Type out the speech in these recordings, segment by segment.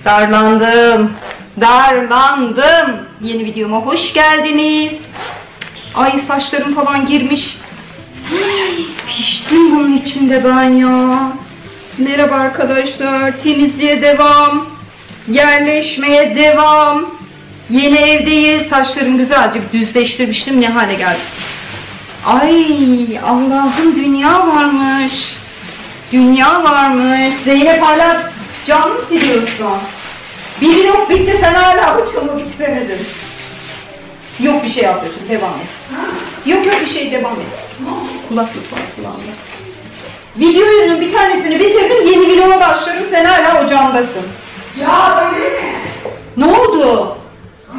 Darlandım. Darlandım. Yeni videoma hoş geldiniz. Ay saçlarım falan girmiş. Piştim bunun içinde ben ya. Merhaba arkadaşlar. Temizliğe devam. Yerleşmeye devam. Yeni evdeyiz. Saçlarımı güzelce düzleştirmiştim. Ne hale geldi. Ay Allah'ım, dünya varmış. Dünya varmış. Zeynep hala cam mı siliyorsun? Bir yok bitti, sen hala o camı bitiremedin. Yok bir şey ablacığım, devam et. Yok bir şey, devam et. Kulaklık var kulağımda. Videonun bir tanesini bitirdim, yeni videoma başlarım, sen hala o camdasın. Ya öyle mi? Ne oldu?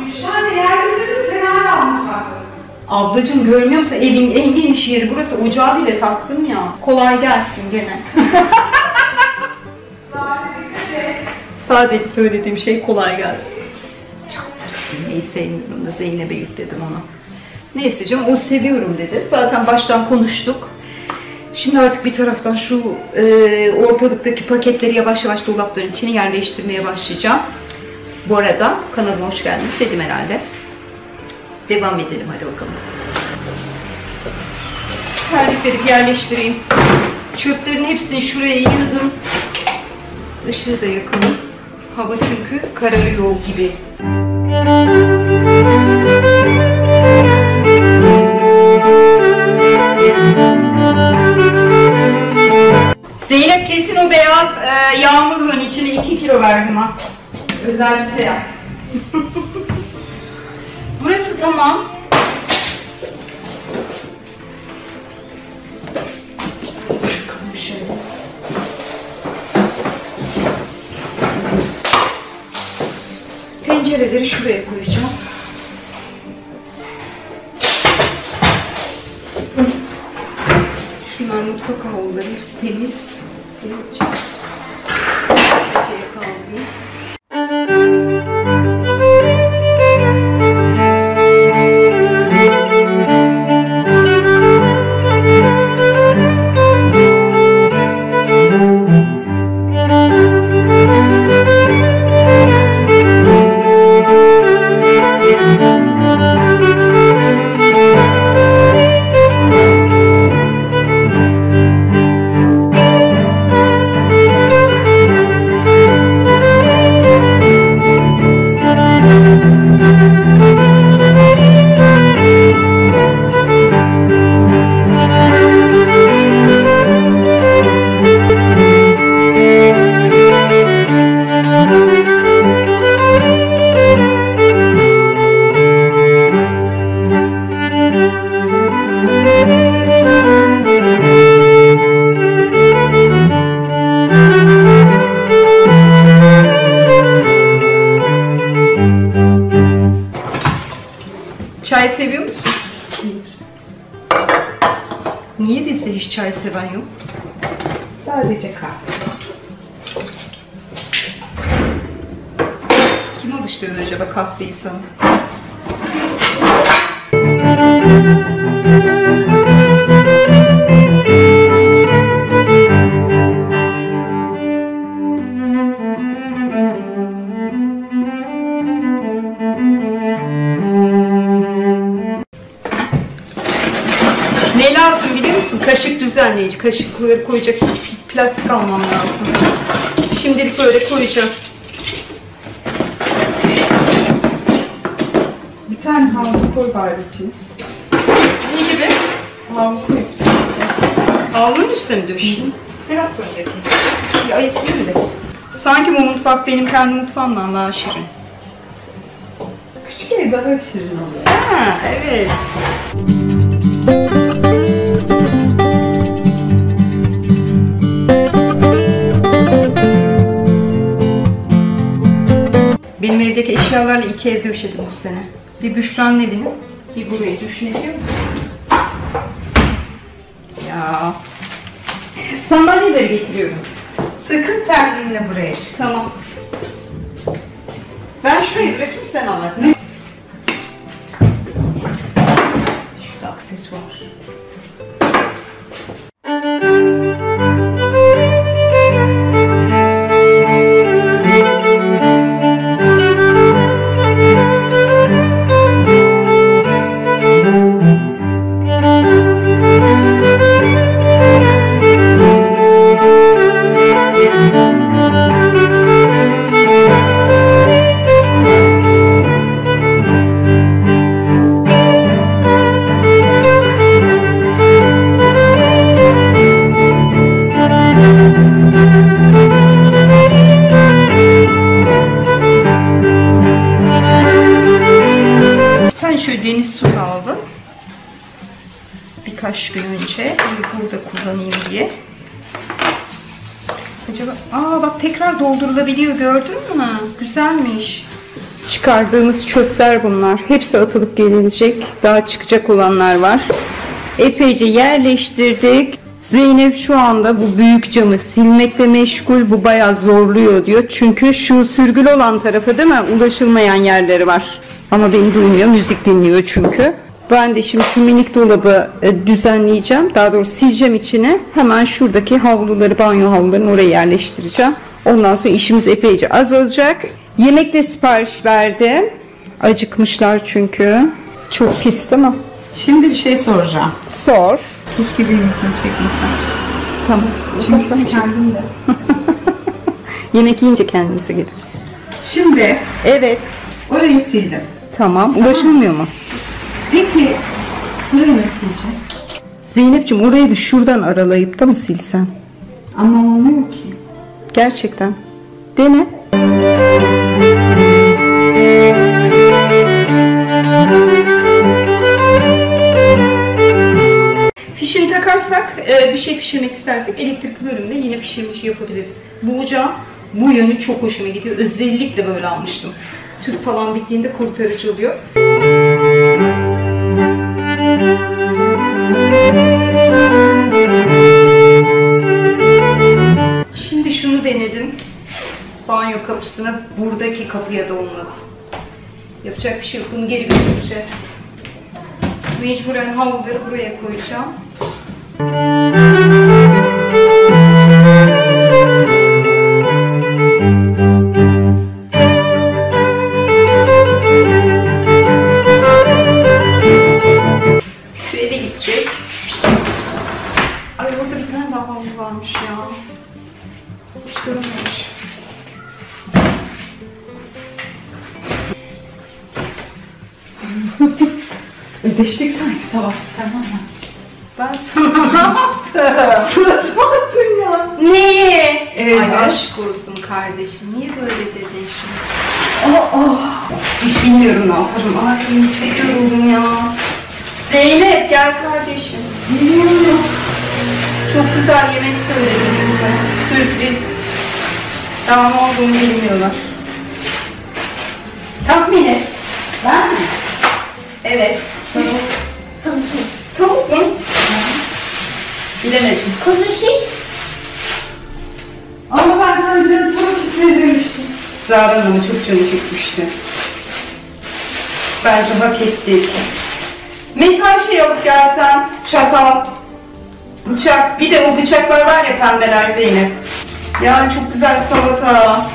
3 tane yer bitirdim, sen hala mutfaktasın. Ablacığım görmüyor musun? Evin en geniş yeri burası, ocağı bile taktım ya. Kolay gelsin gene. Sadece söylediğim şey kolay gelsin. Çatlarsın, neyi sevmiyorum da Zeynep'e yükledim onu. Neyse canım, o seviyorum dedi. Zaten baştan konuştuk. Şimdi artık bir taraftan şu ortalıktaki paketleri yavaş yavaş dolapların içine yerleştirmeye başlayacağım. Bu arada kanalıma hoş geldiniz dedim herhalde. Devam edelim hadi bakalım. Şu terlikleri bir yerleştireyim. Çöplerin hepsini şuraya yığdım. Işığı da yakın. Hava çünkü kararıyor gibi. Zeynep kesin o beyaz yağmurluğun içine 2 kilo verdim ha. Özellikle yap. Burası tamam. Bakalım şöyle. Tencereleri şuraya koyacağım. Şunlar mutfak havluları, hepsi temiz. Şuraya kaldırayım. Çay seviyor musun? Niye bizde hiç çay seven yok? Sadece kahve. Kim alıştırdı acaba kahveyi sana? Ne lazım biliyor musun? Kaşık düzenleyici. Kaşıkları koyacak plastik almam lazım. Şimdilik böyle koyacağım. Bir tane havlu koy bari için. Ne gibi? Havlu koy. Havlunun üstüne döşeyim. Biraz sonra yapayım. Bir ayıklayayım da. Sanki bu mutfak benim kendi mutfağımdan daha şirin. Küçük ev daha şirin oluyor. Ha, evet. Benim evdeki eşyalarla 2 ev döşedim bu sene. Bir Büşra'nın evini, bir burayı düşünebiliyor musun? Ya. Sandalyeleri getiriyorum. Sakın terliğinle buraya çık. Tamam. Ben şurayı bırakayım, sen al. Şurada aksesuar. birkaç gün önce. Burada kullanayım diye. Acaba... bak tekrar doldurulabiliyor, gördün mü? Güzelmiş. Çıkardığımız çöpler bunlar. Hepsi atılıp gelinecek. Daha çıkacak olanlar var. Epeyce yerleştirdik. Zeynep şu anda bu büyük camı silmekle meşgul. Bu bayağı zorluyor diyor. Çünkü şu sürgül olan tarafı değil mi? Ulaşılmayan yerleri var. Ama beni duymuyor. Müzik dinliyor çünkü. Ben de şimdi şu minik dolabı düzenleyeceğim. Daha doğrusu sileceğim içine. Hemen şuradaki havluları, banyo havlularını oraya yerleştireceğim. Ondan sonra işimiz epeyce azalacak. Yemekte sipariş verdim. Acıkmışlar çünkü. Çok pis değil mi? Şimdi bir şey soracağım. Sor. Keşke bir insan çekmesem. Tamam. Çünkü kendim de. Yemek yiyince kendimize geliriz. Şimdi Evet. orayı sildim. Tamam. Ulaşılmıyor mu? Peki burayı nasıl sileceğim? Zeynep'ciğim orayı da şuradan aralayıp da mı silsen? Ama olmuyor ki. Gerçekten. Dene. Fişini takarsak, bir şey pişirmek istersek elektrikli bölümde yine pişirmiş yapabiliriz. Bu ocağın bu yönü çok hoşuma gidiyor. Özellikle böyle almıştım. Tüp falan bittiğinde kurtarıcı oluyor. Şimdi şunu denedim. Banyo kapısına buradaki kapıya da olmadı. Yapacak bir şey yok. Bunu geri götüreceğiz. Mecburen havluları buraya koyacağım. Şu eve gidecek. Ay orada bir tane daha havlu varmış ya. Hiç görünmemiş. Ödeştik sanki sabah. Sen ne yaptın? Ben sana ne yaptım? Suratıma attın ya. Ne? Evet. Ay aşk olsun kardeşim. Niye böyle dedin şimdi? Hiç bilmiyorum ne yaparım. Ay çok yoruldum ya. Zeynep gel kardeşim. Bilmiyorum. Çok güzel yemek söyledim size. Sürpriz. Daha ne olduğunu bilmiyorlar. Tahmin et. Ben mi? Evet. Tavuk. Tavuk mu? Bilemedim. Kuzu şiş. Ama ben sana canım tavuk istedi demiştim. Zahra Hanım'ı çok canı çekmişti. Bence hak etti. Metal şey alıp gelsen, çatal, bıçak. Bir de o bıçaklar var ya pembeler Zeynep. Ya çok güzel salata.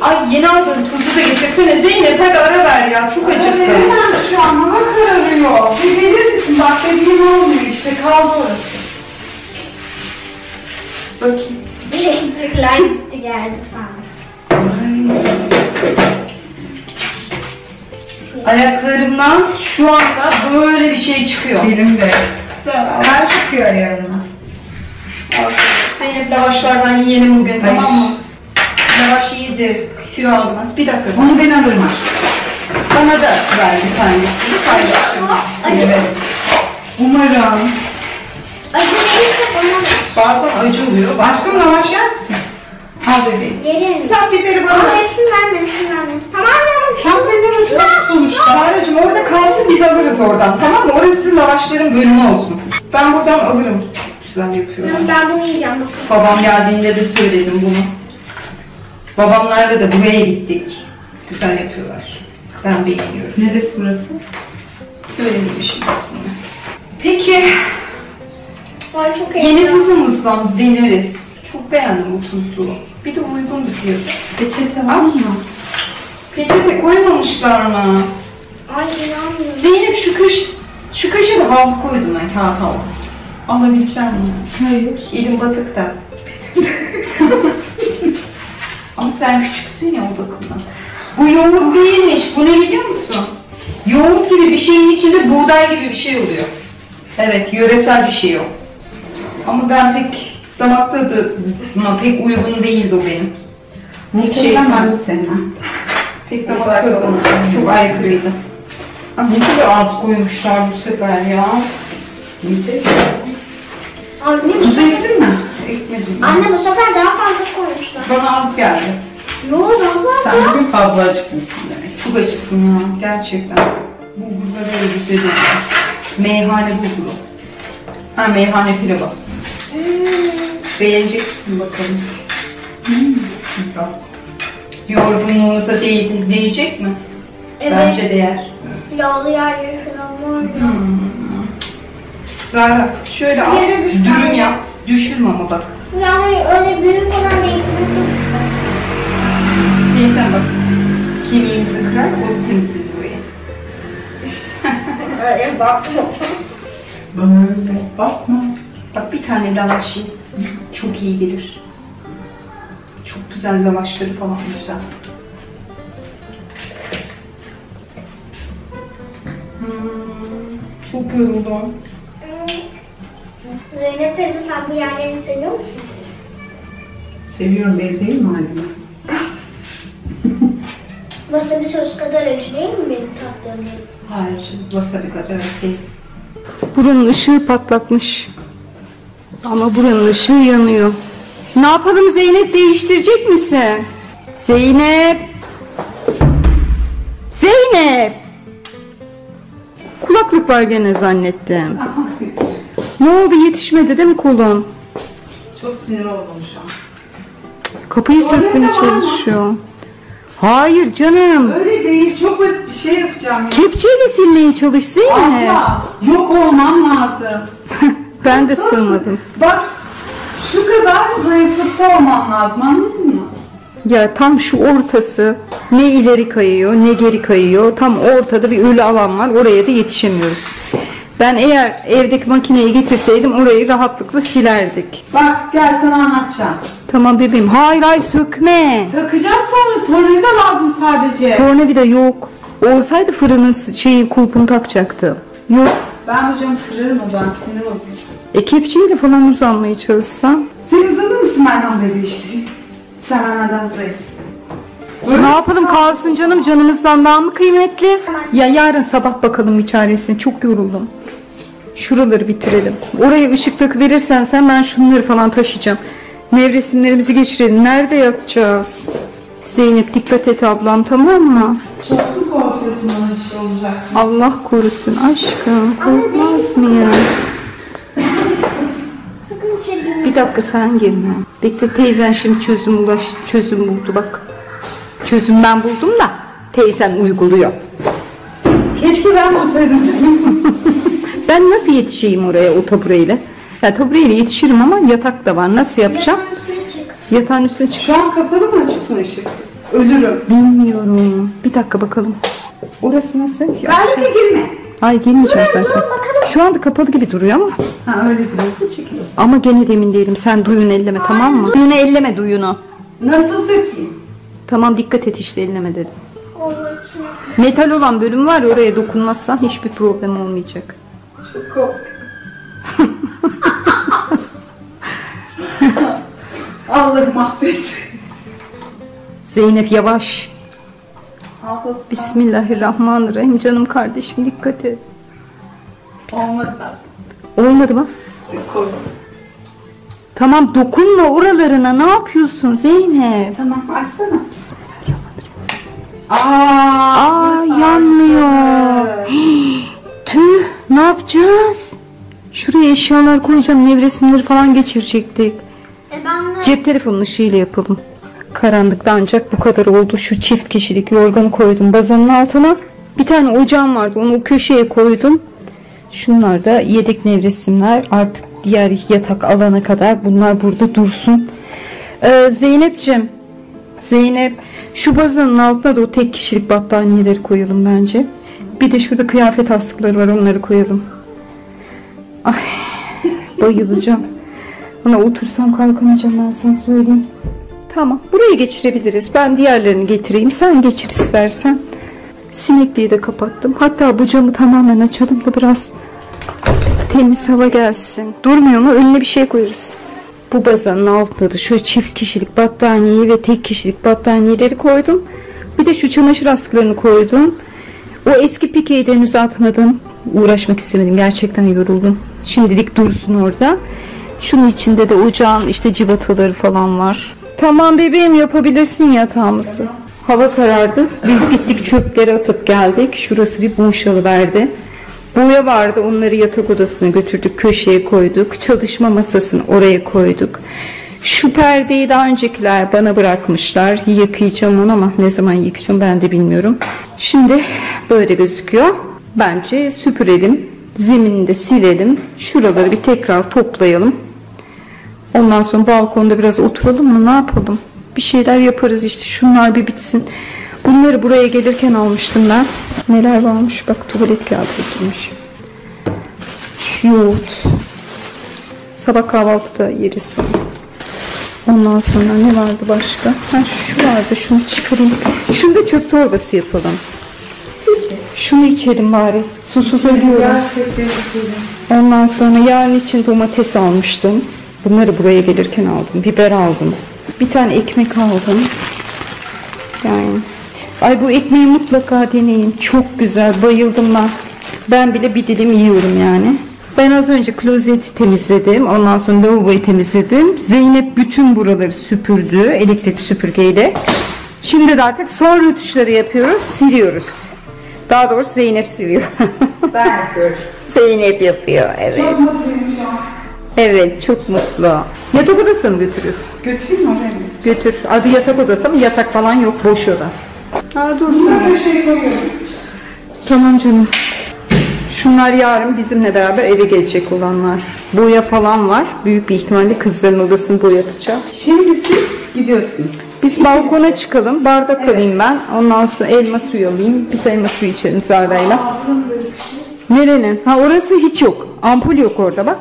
Ay yeni aldığım tuzu da getirsene Zeynep, hadi ara ver ya, çok acıktım. Hemen şu an hava kararıyor. Bir gelir misin? Bak dediğin olmuyor işte, kaldı orası. Bakayım. Elektrikler gitti geldi sana. Ayaklarımdan şu anda böyle bir şey çıkıyor. Benim de. Zara. Her çıkıyor ayağıma. Zeynep lavaşlardan yiyelim bugün, Hayır. tamam mı? Lavaş iyidir, kilo almaz. Bir dakika. Onu ben alırım aşkım. Bana da ver bir tanesini paylaşacağım. Evet. Umarım. Acıları kafama Bazen acı oluyor. Aşkım lavaş yer misin? Al bebeğim. yerim. Sen biberi bana Ama ver. hepsini vermem, hepsini vermem. Tamam mı? Tam senin arası var sonuçta. Saracığım orada kalsın, biz alırız oradan, tamam mı? Orası lavaşların bölümü olsun. Ben buradan alırım. Çok güzel yapıyorum. Ben bunu yiyeceğim. Bakın. Babam geldiğinde de söyledim bunu. Babamlarla da buraya gittik. Güzel yapıyorlar. Ben beğeniyorum. Neresi burası? Söylememişim ismini. Peki, Ay çok yeni heyecanlı. tuzumuzdan deneriz. Çok beğendim bu tuzluğu. Bir de uygun bir fiyat. Peçete var mı? Peçete koymamışlar mı? Ay inanmıyorum. Zeynep şu köşede havlu koydum ben, kağıt havlu. Alabileceğim mi? Hayır. Elim batık da. Ama sen küçüksün ya o bakımdan. Bu yoğurt değilmiş. Bu ne biliyor musun? Yoğurt gibi bir şeyin içinde buğday gibi bir şey oluyor. Evet, yöresel bir şey o. Ama ben pek damak tadına pek uygun değildi o benim. Nutella'm var mı senin? Pek damak tadıma çok aykırıydı. Ah, ne kadar az koymuşlar bu sefer ya. Yiyecek. Anne, Tuz ektin mi? Ekmedim. anne bu sefer daha fazla koymuşlar. Bana az geldi. Ne oldu abla? Sen bugün fazla acıkmışsın demek. Çok acıktım ya gerçekten. Bulgurları öyle güzel oluyor. Meyhane bulguru. Ha meyhane pilavı. Beğenecek misin bakalım? Bak. Yorgunluğunuza değecek mi? Evet. Bence değer. Yağlı yerleri falan var ya. Zara şöyle al. Yere düştü Dürüm anne. yap. Düşürme ama bak. Ya hayır öyle büyük olan değil. Neyse bak. Kemiğinizi kırar, o temizliği buraya. Öyle bakma. Bana öyle bakma. Bak bir tane lavaş ye. Çok iyi gelir. Çok güzel lavaşları falan güzel. Çok yoruldum. Zeynep teyze sen bu yerlerini seviyor musun? Seviyorum belli değil mi halime? Wasabi sos kadar acı değil mi benim tattığım gibi? Hayır canım, wasabi kadar şey. Buranın ışığı patlatmış. Ama buranın ışığı yanıyor. Ne yapalım Zeynep, değiştirecek misin? Zeynep! Zeynep! Kulaklık var gene zannettim. Ne oldu, yetişmedi değil mi kolun? Çok sinir oldum şu an. Kapıyı sökmeye Öyle de var mı? çalışıyor. Hayır canım. Öyle değil, çok basit bir şey yapacağım ya. Kepçeyle silmeye çalış Zeynep. Abla, yok olmam lazım. Ben de sığmadım. Bak, şu kadar zayıflıkta olmam lazım, anladın mı? Ya tam şu ortası ne ileri kayıyor ne geri kayıyor. Tam ortada bir ölü alan var. Oraya da yetişemiyoruz. Ben eğer evdeki makineyi getirseydim orayı rahatlıkla silerdik. Bak, gel sana anlatacağım. Tamam bebeğim. Hayır hayır sökme. Takacağız sonra, tornavida lazım sadece. Tornavida yok. Olsaydı fırının kulpunu takacaktım. Yok. Ben hocam kırarım o zaman, sinir olurum. Kepçeyle falan uzanmaya çalışsam. Sen uzanır mısın benden de değiştireyim? Sen benden zayıfsın. Ne yapalım, kalsın canım, canımızdan daha mı kıymetli? Ya yarın sabah bakalım bir çaresine, çok yoruldum. Şuraları bitirelim. Oraya ışık takı verirsen sen, ben şunları falan taşıyacağım. Nevresimlerimizi geçirelim. Nerede yatacağız? Zeynep dikkat et ablam, tamam mı? Çok mu korkuyorsun bana bir şey olacak? Allah korusun aşkım. Korkmaz mı ya? Sakın içeri girme. Bir dakika sen girme. Bekle, teyzen şimdi çözüm buldu bak. Çözüm ben buldum da teyzen uyguluyor. Keşke ben olsaydım. Ben nasıl yetişeyim oraya o tabureyle? Ya tabureyle yetişirim ama yatak da var. Nasıl yapacağım? Yatağın üstüne çık. Yatağın üstüne çık. Şu an kapalı mı açık mı ışık? Ölürüm. Bilmiyorum. Bir dakika bakalım. Orası nasıl? Belki de girme. Ay girmeyeceğim Durun zaten. bakalım. Şu anda kapalı gibi duruyor ama. Ha öyle duruyorsa çekiliyorsun. Ama gene de emin değilim. Sen duyunu elleme, tamam mı? Duyunu elleme, duyunu. Nasıl sökeyim? Tamam, dikkat et işte, elleme dedim. Onun içine. Metal olan bölüm var ya, oraya dokunmazsan hiçbir problem olmayacak. Çok kork. Allah'ım affet. Zeynep yavaş. Ablası. Bismillahirrahmanirrahim. Canım kardeşim dikkat et. Olmadı. Olmadı mı? Kork. Tamam, dokunma oralarına, ne yapıyorsun Zeynep? Tamam açsana. Aa, yanmıyor. Tüh, ne yapacağız? Şuraya eşyalar koyacağım, nevresimleri falan geçirecektik. Ben de Cep telefonunun ışığıyla yapalım. Karanlıkta ancak bu kadar oldu. Şu çift kişilik yorganı koydum bazanın altına. Bir tane ocağım vardı, onu o köşeye koydum. Şunlar da yedek nevresimler. Artık diğer yatak alana kadar bunlar burada dursun. Zeynep'ciğim, Zeynep, şu bazanın altına da o tek kişilik battaniyeleri koyalım bence. Bir de şurada kıyafet astıkları var, onları koyalım. Ay, bayılacağım. Buna otursam kalkamayacağım, ben sana söyleyeyim. Tamam, buraya geçirebiliriz. Ben diğerlerini getireyim, sen geçir istersen. Sinekliği de kapattım. Hatta bu camı tamamen açalım da biraz temiz hava gelsin. Durmuyor mu? Önüne bir şey koyarız. Bu bazanın altına da şu çift kişilik battaniyeyi ve tek kişilik battaniyeleri koydum. Bir de şu çamaşır askılarını koydum. O eski pikeyi de henüz atmadım. Uğraşmak istemedim. Gerçekten yoruldum. Şimdilik dursun orada. Şunun içinde de ocağın işte cıvataları falan var. Tamam bebeğim, yapabilirsin yatağımızı. Hava karardı. Biz gittik çöpleri atıp geldik. Şurası bir boşalıverdi. Boya vardı, onları yatak odasına götürdük, köşeye koyduk. Çalışma masasını oraya koyduk. Şu perdeyi daha öncekiler bana bırakmışlar. Yıkayacağım onu ama ne zaman yıkayacağım ben de bilmiyorum. Şimdi böyle gözüküyor. Bence süpürelim. Zeminini de silelim. Şuraları bir tekrar toplayalım. Ondan sonra balkonda biraz oturalım mı, ne yapalım? Bir şeyler yaparız işte, şunlar bir bitsin. Bunları buraya gelirken almıştım ben. Neler varmış bak, tuvalet kağıdı getirmiş. Şu yoğurt. Sabah kahvaltıda yeriz bunu. Ondan sonra ne vardı başka? Ha, şu vardı, şunu çıkarayım. Şunu da çöp torbası yapalım. Şunu içelim bari. Susuz ölüyorum. Ondan sonra yarın için domates almıştım. Bunları buraya gelirken aldım. Biber aldım. Bir tane ekmek aldım. Yani. Ay, bu ekmeği mutlaka deneyin. Çok güzel. Bayıldım ben. Ben bile bir dilim yiyorum yani. Ben az önce klozeti temizledim. Ondan sonra lavaboyu temizledim. Zeynep bütün buraları süpürdü. Elektrik süpürgeyle. Şimdi de artık son rötuşları yapıyoruz. Siliyoruz. Daha doğrusu Zeynep siliyor. Ben yapıyorum. Zeynep yapıyor. Evet. Çok mutluyum şu an. Evet, çok mutlu. Yatak odasına mı götürüyorsun? Götüreyim mi oraya? Götür. Adı yatak odası ama yatak falan yok. Boş oda. Ha, dursun. Bunları şey koyuyorum. Tamam canım. Şunlar yarın bizimle beraber eve gelecek olanlar. Boya falan var. Büyük bir ihtimalle kızların odasını boyatacağım. Şimdi siz gidiyorsunuz. Biz balkona çıkalım. Bardak alayım ben. Ondan sonra elma suyu alayım. Biz elma suyu içelim Zara'yla. Nerenin? Ha, orası hiç yok. Ampul yok orada bak.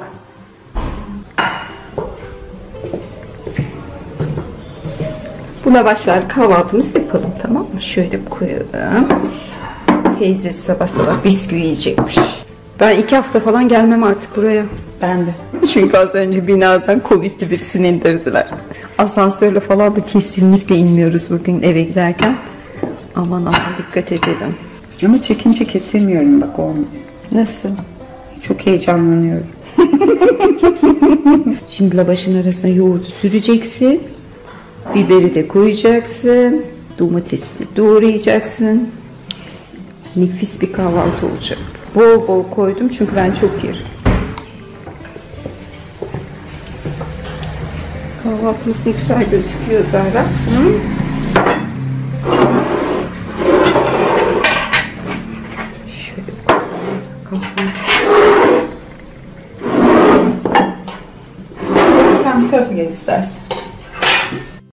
Buna başlar kahvaltımızı yapalım, tamam mı? Şöyle koyalım. Teyze sabah sabah bisküvi yiyecekmiş. Ben 2 hafta falan gelmem artık buraya. Ben de. Çünkü az önce binadan Covid'li birisini indirdiler. Asansörle falan da kesinlikle inmiyoruz bugün eve giderken. Aman aman dikkat edelim. Ama çekince kesemiyorum bak onu. Nasıl? Çok heyecanlanıyorum. Şimdi lavaşın arasına yoğurdu süreceksin. Biberi de koyacaksın. Domatesi de doğrayacaksın. Nefis bir kahvaltı olacak. Bol bol koydum çünkü ben çok yerim. Kahvaltımız ne güzel gözüküyor Zara. Hı?